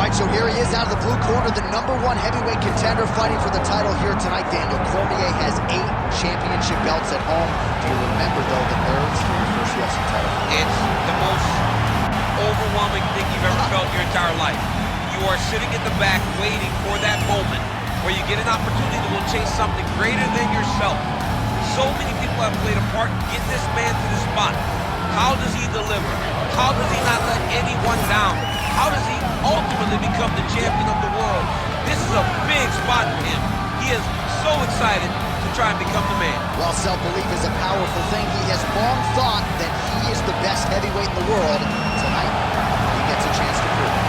right, so here he is out of the blue corner, the #1 heavyweight contender fighting for the title here tonight. Daniel Cormier has 8 championship belts at home. Do you remember, though, the nerves for your first UFC title? It's the most overwhelming thing you've ever felt in your entire life. You are sitting in the back waiting for that moment where you get an opportunity to chase something greater than yourself. So many people have played a part in getting this man to the spot. How does he deliver? How does he not let anyone down? How does he ultimately become the champion of the world? This is a big spot for him. He is so excited to try and become the man. While self-belief is a powerful thing, he has long thought that he is the best heavyweight in the world. Tonight, he gets a chance to prove it.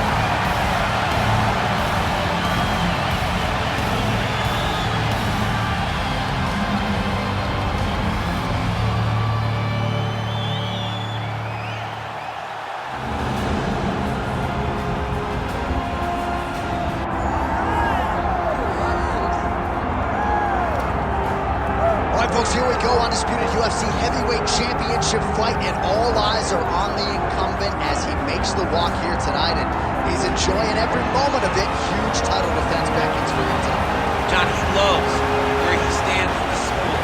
Folks, here we go, undisputed UFC heavyweight championship fight, and all eyes are on the incumbent as he makes the walk here tonight, and he's enjoying every moment of it. Huge title defense back into the ring tonight. John, he loves where he stands in the sport.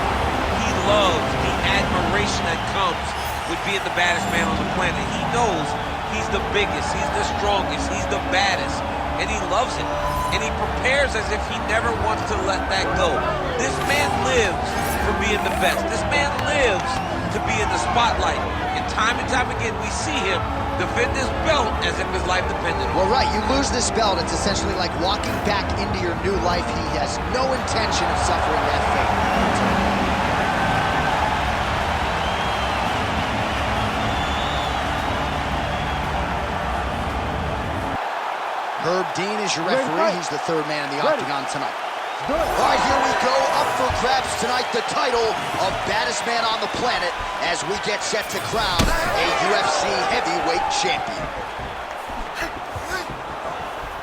He loves the admiration that comes with being the baddest man on the planet. He knows he's the biggest, he's the strongest, he's the baddest, and he loves it. And he prepares as if he never wants to let that go. This man lives for being the best. This man lives to be in the spotlight. And time again, we see him defend this belt as if his life depended on it. Well, right, you lose this belt, it's essentially like walking back into your new life. He has no intention of suffering that fate. Herb Dean is your referee. He's the third man in the octagon tonight. All right, here we go. Up for grabs tonight, the title of baddest man on the planet as we get set to crown a UFC heavyweight champion.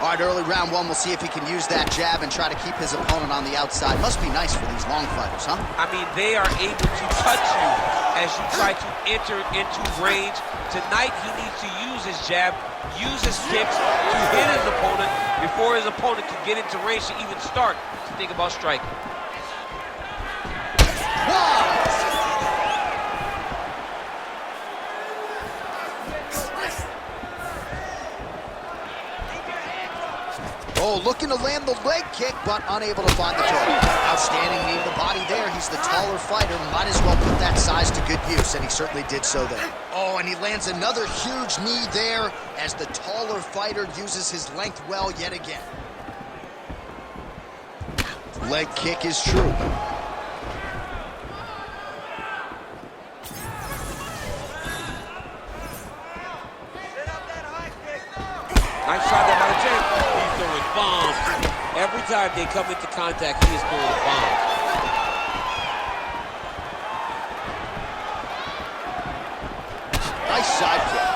All right, early round one, we'll see if he can use that jab and try to keep his opponent on the outside. Must be nice for these long fighters, huh? I mean, they are able to touch you as you try to enter into range. Tonight, he needs to use his jab, use his kicks to hit his opponent before his opponent can get into range to even start to think about striking. Wow! Oh, looking to land the leg kick, but unable to find the target. Outstanding knee to the body there. He's the taller fighter. Might as well put that size to good use, and he certainly did so there. Oh, and he lands another huge knee there as the taller fighter uses his length well yet again. Leg kick is true. Nice shot there by the champ. He's throwing bombs. Every time they come into contact, he is throwing bombs. Nice side kick.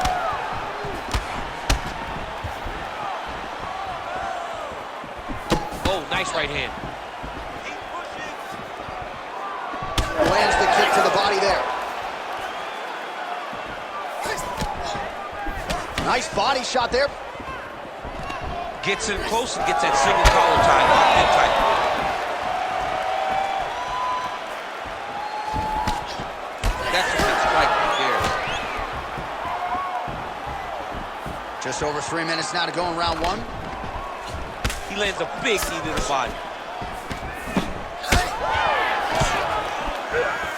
Oh, nice right hand. Lands the kick to the body there. Nice body shot there. Gets in close and gets that single collar tie, locked in tight. That's a good strike right there. Just over 3 minutes now to go in round one. He lands a big knee to the body.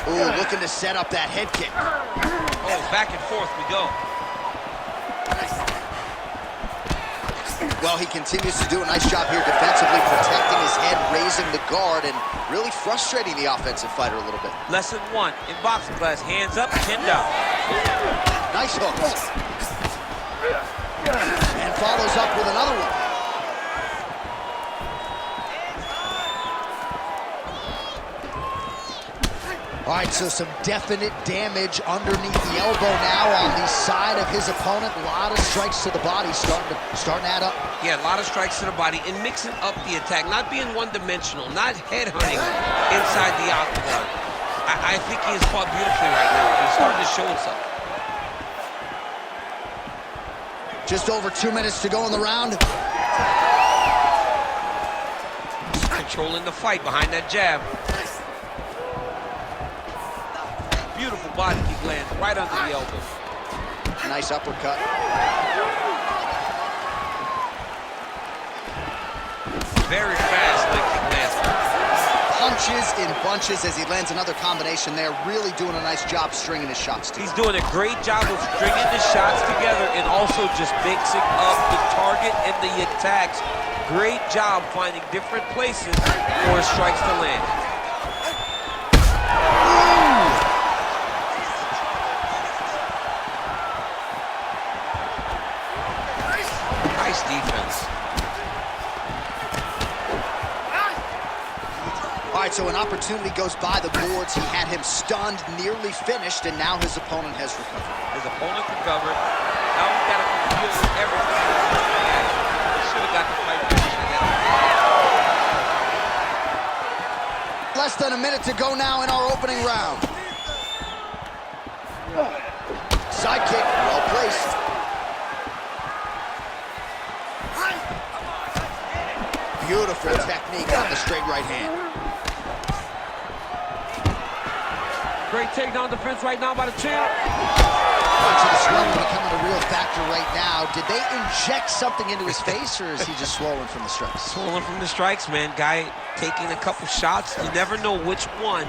Ooh, looking to set up that head kick. Oh, back and forth we go. Well, he continues to do a nice job here defensively, protecting his head, raising the guard, and really frustrating the offensive fighter a little bit. Lesson 1 in boxing class: hands up, chin down. Nice hooks. And follows up with another one. All right, so some definite damage underneath the elbow now on the side of his opponent. A lot of strikes to the body starting to add up. Yeah, a lot of strikes to the body and mixing up the attack, not being one-dimensional, not headhunting inside the octagon. I think he has fought beautifully right now. He's starting to show himself. Just over 2 minutes to go in the round. Controlling the fight behind that jab. Beautiful body kick lands right under the elbow. Nice uppercut. Very fast leg kick lands. Punches in bunches as he lands another combination there. Really doing a nice job stringing his shots together. He's doing a great job of stringing the shots together and also just mixing up the target and the attacks. Great job finding different places for his strikes to land. Nice defense. All right, so an opportunity goes by the boards. He had him stunned, nearly finished, and now his opponent has recovered. His opponent recovered. Now he's got to deal with everything. He should have got the fight finish. Less than a minute to go now in our opening round. Side kick, well placed. Beautiful technique on the straight right hand. Great takedown defense right now by the champ. Much of the swelling becoming a real factor right now. Did they inject something into his face, or is he just swollen from the strikes? Swollen from the strikes, man. Guy taking a couple shots. You never know which one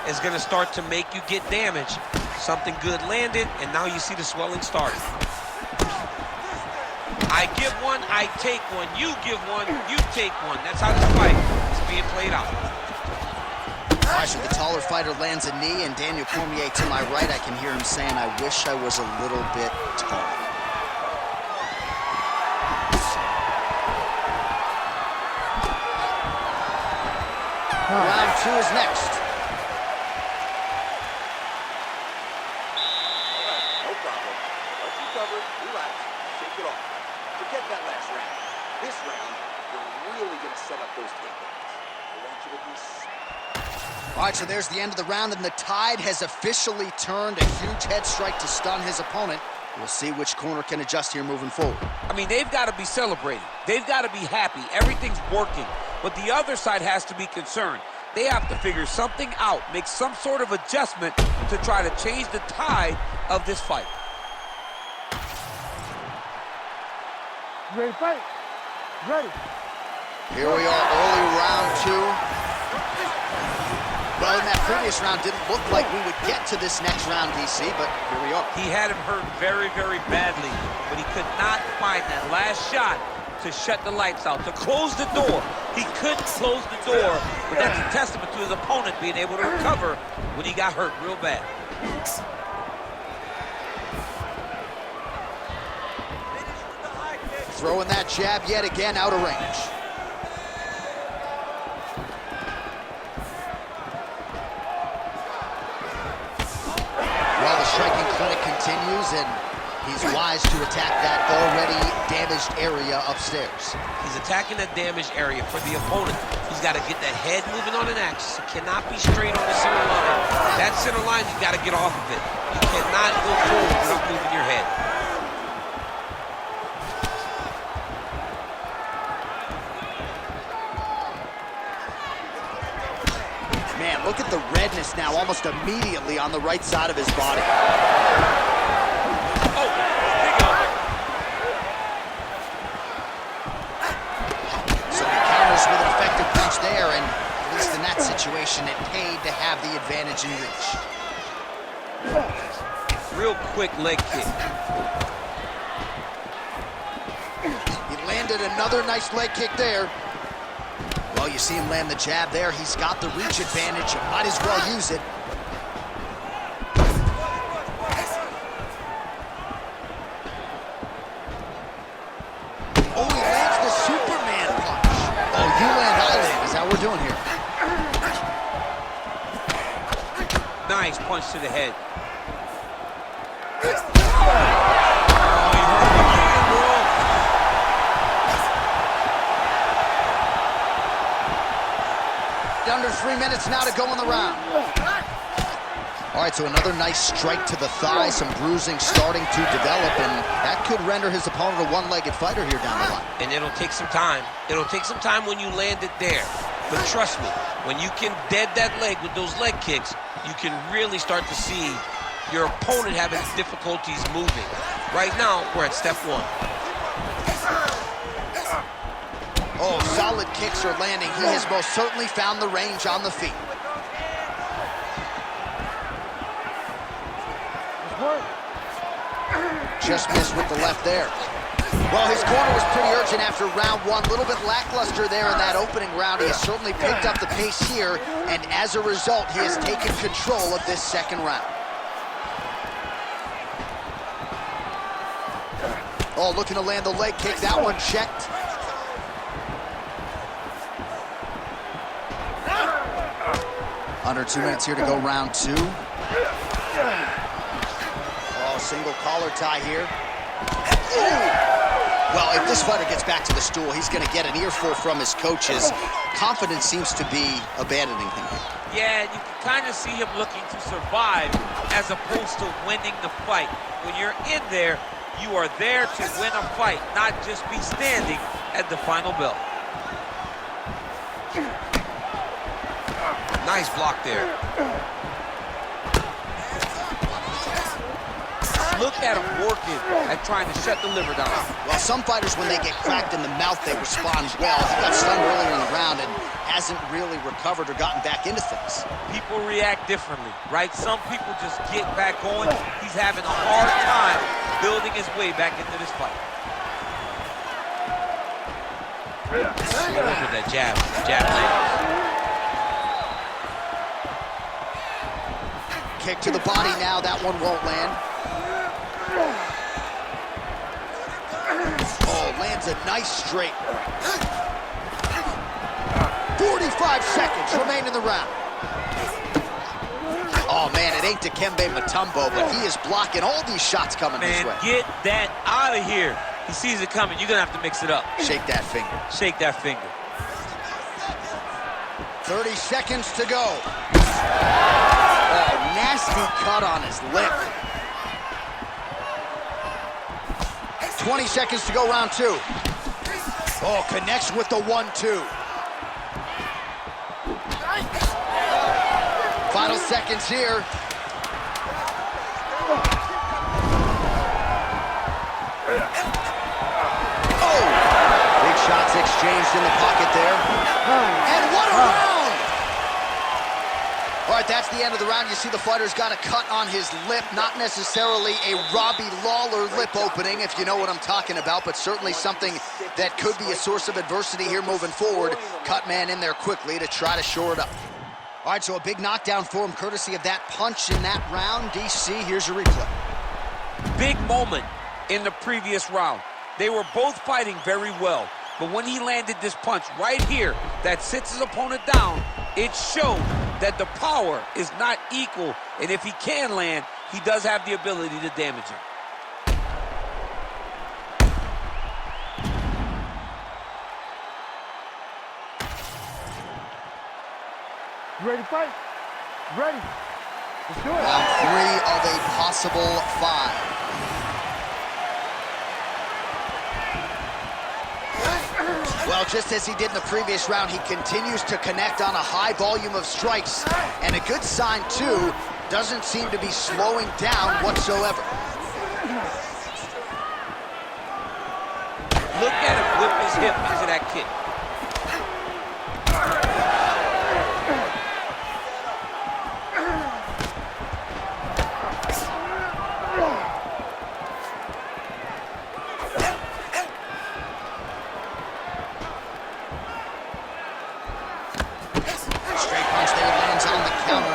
is going to start to make you get damaged. Something good landed, and now you see the swelling starting. I give one, I take one. You give one, you take one. That's how this fight is being played out. All right, so the taller fighter lands a knee, and Daniel Cormier to my right, I can hear him saying, I wish I was a little bit taller. Round two is next. No problem. Once you cover, relax, shake it off. Forget that last round. This round, you're really going to set up those takedowns. I want you to be smart. All right, so there's the end of the round, and the tide has officially turned. A huge head strike to stun his opponent. We'll see which corner can adjust here moving forward. I mean, they've got to be celebrating. They've got to be happy. Everything's working. But the other side has to be concerned. They have to figure something out, make some sort of adjustment to try to change the tide of this fight. Ready, fight. Ready. Here we are, early round two. Well, in that previous round, didn't look like we would get to this next round, DC, but here we are. He had him hurt very, very badly, but he could not find that last shot to shut the lights out, to close the door. He couldn't close the door, but that's a testament to his opponent being able to recover when he got hurt real bad. Throwing that jab yet again out of range. Well, the striking clinic continues, and he's wise to attack that already damaged area upstairs. He's attacking that damaged area for the opponent. He's got to get that head moving on an axis. It cannot be straight on the center line. That center line, you got to get off of it. You cannot go forward without moving your head. Man, look at the redness now almost immediately on the right side of his body. Oh, big elbow. So he counters with an effective punch there, and at least in that situation, it paid to have the advantage in reach. Real quick leg kick. He landed another nice leg kick there. Well, you see him land the jab there. He's got the reach advantage. You might as well use it. Oh, he lands the Superman punch. Oh, you land, I land is how we're doing here. Nice punch to the head. Under 3 minutes now to go in the round. All right, so another nice strike to the thigh, some bruising starting to develop, and that could render his opponent a one-legged fighter here down the line. And it'll take some time. It'll take some time when you land it there. But trust me, when you can dead that leg with those leg kicks, you can really start to see your opponent having difficulties moving. Right now, we're at step one. Oh, solid kicks are landing. He has most certainly found the range on the feet. Just missed with the left there. Well, his corner was pretty urgent after round one. A little bit lackluster there in that opening round. He has certainly picked up the pace here, and as a result, he has taken control of this second round. Oh, looking to land the leg kick. That one checked. Under 2 minutes here to go round two. Oh, single collar tie here. Ooh. Well, if this fighter gets back to the stool, he's going to get an earful from his coaches. Confidence seems to be abandoning him. Yeah, you can kind of see him looking to survive as opposed to winning the fight. When you're in there, you are there to win a fight, not just be standing at the final bell. Nice block there. Look at him working at trying to shut the liver down. Well, some fighters, when they get cracked in the mouth, they respond well. He got stunned earlier in the round and hasn't really recovered or gotten back into things. People react differently, right? Some people just get back going. He's having a hard time building his way back into this fight. Look at that jab. Jab lands. Kick to the body now. That one won't land. Oh, lands a nice straight. 45 seconds remain in the round. Oh, man, it ain't Dikembe Mutombo, but he is blocking all these shots coming his way. Man, get that out of here. He sees it coming. You're going to have to mix it up. Shake that finger. Shake that finger. 30 seconds to go. Oh, nasty cut on his lip. 20 seconds to go, round two. Oh, connects with the 1-2. Final seconds here. Oh! Big shots exchanged in the pocket there. And what a round! All right, that's the end of the round. You see the fighter's got a cut on his lip. Not necessarily a Robbie Lawler lip opening, if you know what I'm talking about, but certainly something that could be a source of adversity here moving forward. Cut man in there quickly to try to shore it up. All right, so a big knockdown for him, courtesy of that punch in that round. DC, here's your replay. Big moment in the previous round. They were both fighting very well, but when he landed this punch right here that sits his opponent down, it showed that the power is not equal, and if he can land, he does have the ability to damage him. You ready to fight? Ready. Let's do it. Round three of a possible 5. Well, just as he did in the previous round, he continues to connect on a high volume of strikes. And a good sign, too, doesn't seem to be slowing down whatsoever. Look at him whip his hip into that kick.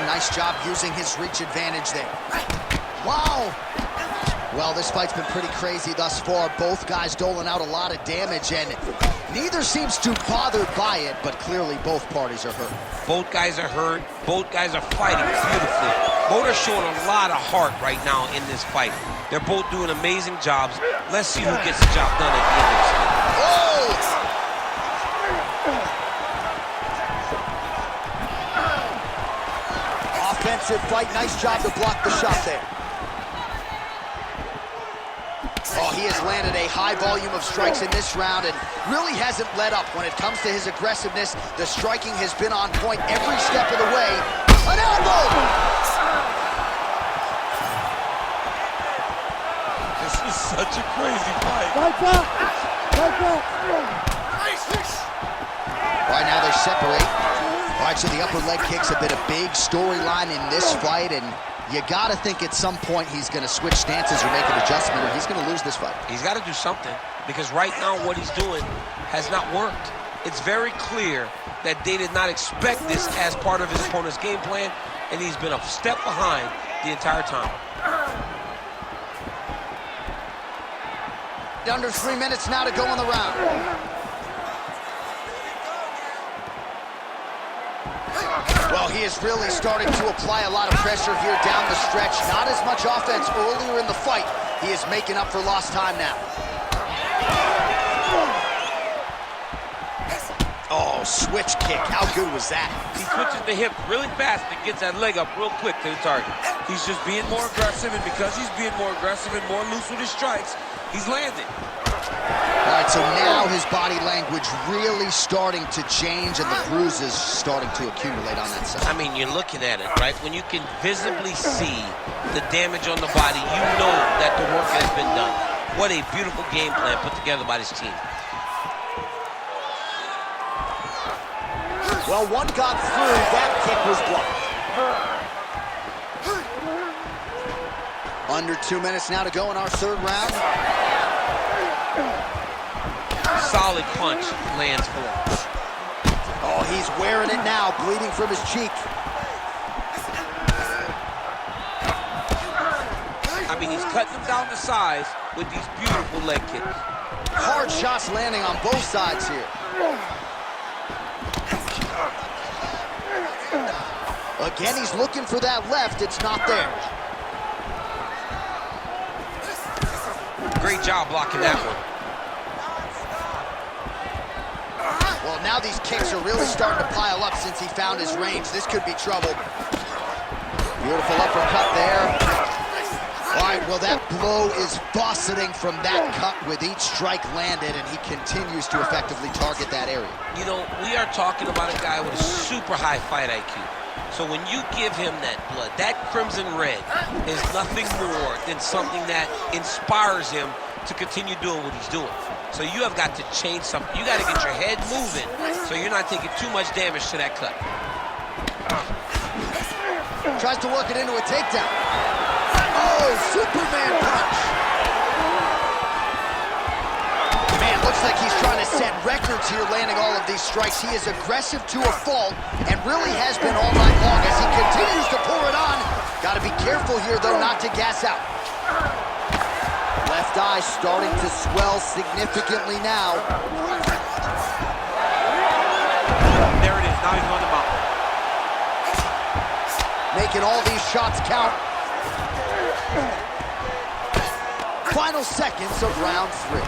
Nice job using his reach advantage there. Wow. Well, this fight's been pretty crazy thus far. Both guys doling out a lot of damage, and neither seems too bothered by it, but clearly both parties are hurt. Both guys are hurt. Both guys are fighting beautifully. Both are showing a lot of heart right now in this fight. They're both doing amazing jobs. Let's see who gets the job done at the end of this fight. Oh! defensive fight. Nice job to block the shot there. Oh, he has landed a high volume of strikes in this round and really hasn't let up when it comes to his aggressiveness. The striking has been on point every step of the way. An elbow! This is such a crazy fight. Right back! Right back! All right, now they separate. All right, so the upper leg kicks have been a big storyline in this fight, and you gotta think at some point he's gonna switch stances or make an adjustment, or he's gonna lose this fight. He's got to do something, because right now what he's doing has not worked. It's very clear that they did not expect this as part of his opponent's game plan, and he's been a step behind the entire time. Under 3 minutes now to go in the round. Well, he is really starting to apply a lot of pressure here down the stretch. Not as much offense earlier in the fight. He is making up for lost time now. Oh, switch kick. How good was that? He switches the hip really fast and gets that leg up real quick to the target. He's just being more aggressive, and because he's being more aggressive and more loose with his strikes, he's landing. All right, so now his body language really starting to change, and the bruises starting to accumulate on that side. I mean, you're looking at it, right? When you can visibly see the damage on the body, you know that the work has been done. What a beautiful game plan put together by this team. Well, one got through. That kick was blocked. Under 2 minutes now to go in our third round. Solid punch lands for him. Oh, he's wearing it now, bleeding from his cheek. I mean, he's cutting them down to size with these beautiful leg kicks. Hard shots landing on both sides here. Again, he's looking for that left. It's not there. Great job blocking that one. Well, now these kicks are really starting to pile up since he found his range. This could be trouble. Beautiful uppercut there. All right, well, that blow is fauceting from that cut with each strike landed, and he continues to effectively target that area. You know, we are talking about a guy with a super high fight IQ. So when you give him that blood, that crimson red is nothing more than something that inspires him to continue doing what he's doing. So you have got to change something. You got to get your head moving so you're not taking too much damage to that cut. Tries to work it into a takedown. Oh, Superman punch. Man, looks like he's trying to set records here, landing all of these strikes. He is aggressive to a fault and really has been all night long as he continues to pour it on. Got to be careful here, though, not to gas out. Left eye starting to swell significantly now. There it is. Now he's on the mountain. Making all these shots count. Final seconds of round 3.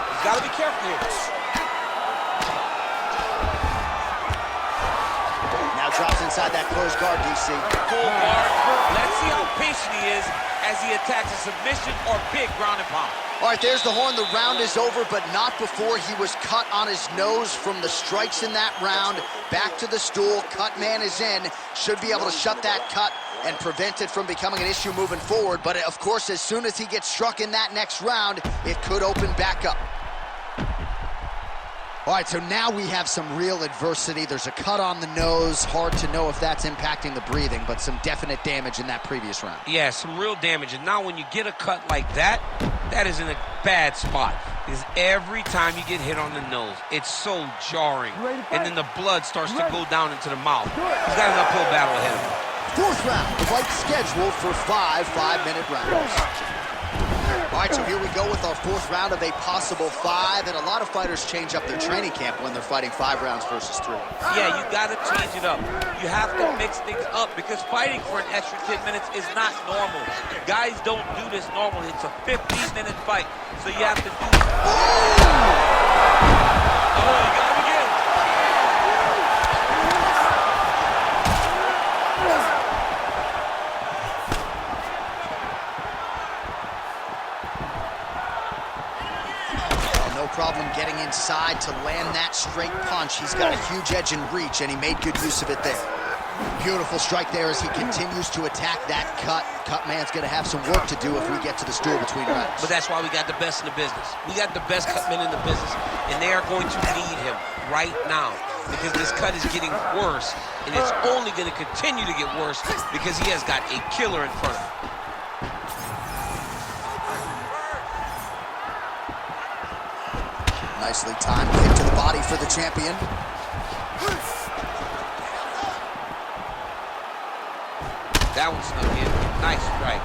He's got to be careful here. Now drops inside that closed guard, DC. Full guard. Let's see how patient he is as he attacks a submission or big ground and pound. All right, there's the horn. The round is over, but not before he was cut on his nose from the strikes in that round. Back to the stool. Cut man is in. Should be able to shut that cut and prevent it from becoming an issue moving forward. But, of course, as soon as he gets struck in that next round, it could open back up. All right, so now we have some real adversity. There's a cut on the nose. Hard to know if that's impacting the breathing, but some definite damage in that previous round. Yeah, some real damage. And now when you get a cut like that, that is in a bad spot. Because every time you get hit on the nose, it's so jarring. And then the blood starts to go down into the mouth. He's got an uphill battle ahead of him. Fourth round, the fight scheduled for 5 5-minute rounds. All right, so here we go with our fourth round of a possible 5, and a lot of fighters change up their training camp when they're fighting 5 rounds versus 3. Yeah, you got to change it up. You have to mix things up because fighting for an extra 10 minutes is not normal. Guys don't do this normally. It's a 15-minute fight, so you have to do it. Oh, you got to begin. No problem getting inside to land that straight punch. He's got a huge edge and reach, and he made good use of it there. Beautiful strike there as he continues to attack that cut. Cut man's gonna have some work to do if we get to the stool between rounds. But that's why we got the best in the business. We got the best cut men in the business, and they are going to need him right now because this cut is getting worse, and it's only gonna continue to get worse because he has got a killer in front of him. Nicely timed kick to the body for the champion. That one snuck in. Nice strike.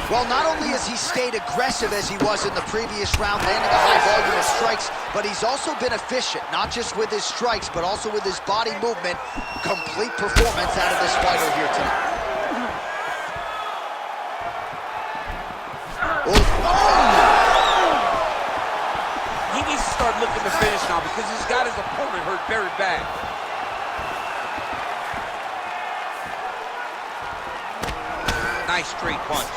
Well, not only has he stayed aggressive as he was in the previous round, landing a high volume of strikes, but he's also been efficient, not just with his strikes, but also with his body movement. Complete performance out of this fighter here tonight. He needs to start looking to finish now because he's got his opponent hurt very bad. Nice straight punch.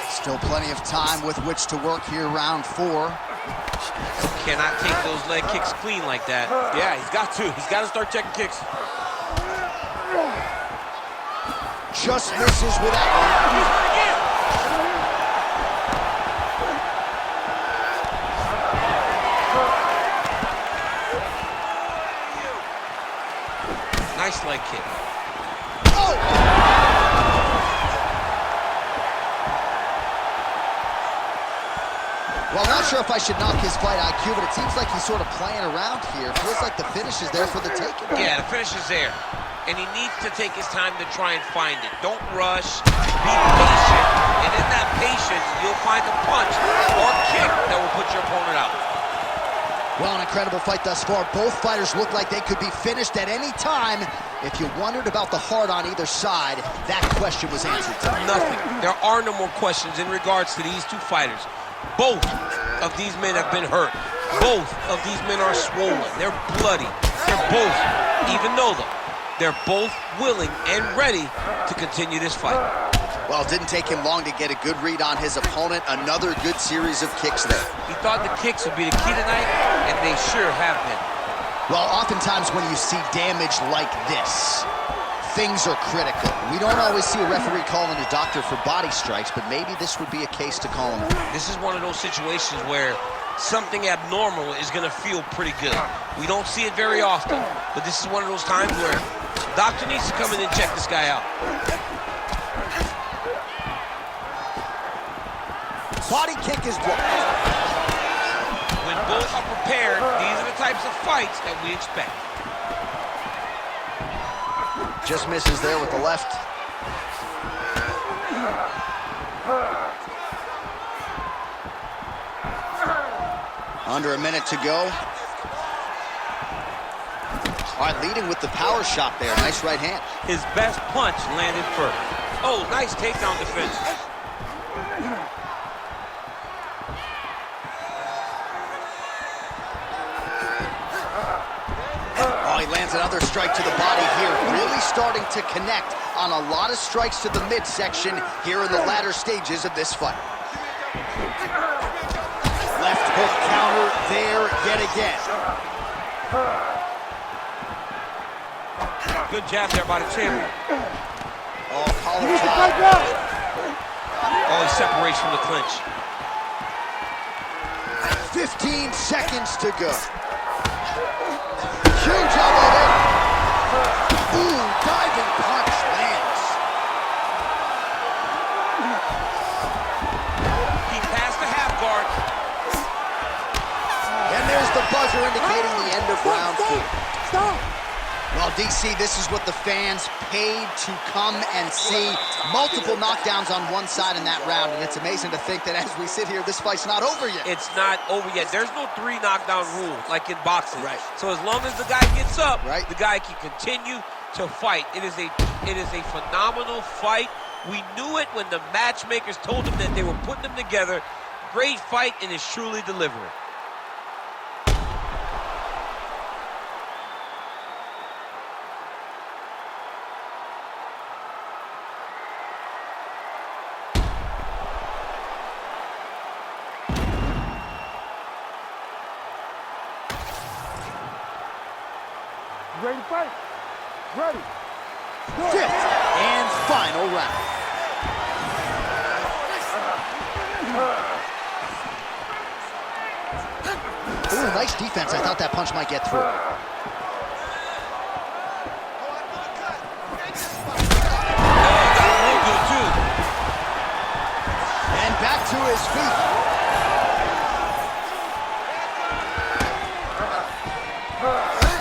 Still plenty of time with which to work here, round 4. Cannot take those leg kicks clean like that. Yeah, he's got to. He's got to start checking kicks. Just misses with that one. Nice leg kick. Oh! Well, I'm not sure if I should knock his fight IQ, but it seems like he's sort of playing around here. Feels like the finish is there for the taking. Yeah, the finish is there. And he needs to take his time to try and find it. Don't rush, be patient, and in that patience, you'll find a punch or kick that will put your opponent out. Well, an incredible fight thus far. Both fighters look like they could be finished at any time. If you wondered about the heart on either side, that question was answered tonight. Nothing. There are no more questions in regards to these two fighters. Both of these men have been hurt. Both of these men are swollen. They're bloody. They're both, even though they're both willing and ready to continue this fight. Well, it didn't take him long to get a good read on his opponent. Another good series of kicks there. He thought the kicks would be the key tonight, and they sure have been. Well, oftentimes when you see damage like this, things are critical. We don't always see a referee calling a doctor for body strikes, but maybe this would be a case to call him. This is one of those situations where something abnormal is going to feel pretty good. We don't see it very often, but this is one of those times where the doctor needs to come in and check this guy out. Body kick is blocked. When both are prepared, these are the types of fights that we expect. Just misses there with the left. Under a minute to go. All right, leading with the power shot there. Nice right hand. His best punch landed first. Oh, nice takedown defense. Oh, he lands another strike to the body here. Really starting to connect on a lot of strikes to the midsection here in the latter stages of this fight. Left hook counter there yet again. Good jab there by the champion. Oh, collar tie. Oh, he separates from the clinch. 15 seconds to go. Huge elbow there. Ooh, diving punch lands. He passed the half guard. And there's the buzzer indicating the end of round 4. Stop. Well, DC, this is what the fans paid to come and see. Multiple knockdowns on one side in that round, and it's amazing to think that as we sit here, this fight's not over yet. It's not over yet. There's no 3 knockdown rule like in boxing. Right. So as long as the guy gets up, Right. the guy can continue to fight. It is a phenomenal fight. We knew it when the matchmakers told him that they were putting them together. Great fight, and it's truly delivering. Ready to fight? Ready. Fifth and final round. Ooh, nice defense. I thought that punch might get through. And back to his feet.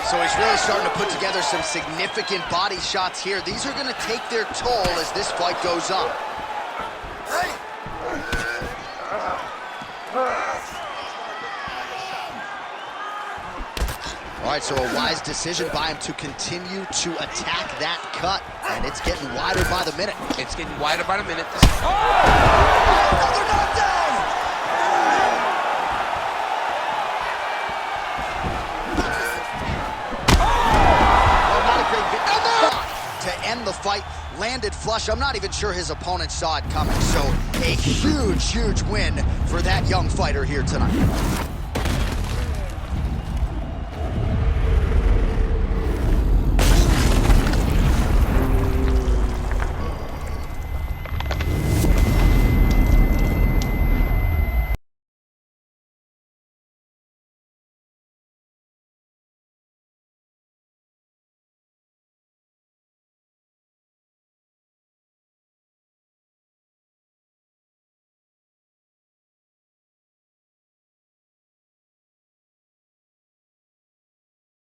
So he's really starting to put together some significant body shots here. These are going to take their toll as this fight goes on. All right, so a wise decision by him to continue to attack that cut, and it's getting wider by the minute. It's getting wider by the minute. Another knockdown! Well, not a great to end the fight, landed flush. I'm not even sure his opponent saw it coming, so a huge, huge win for that young fighter here tonight.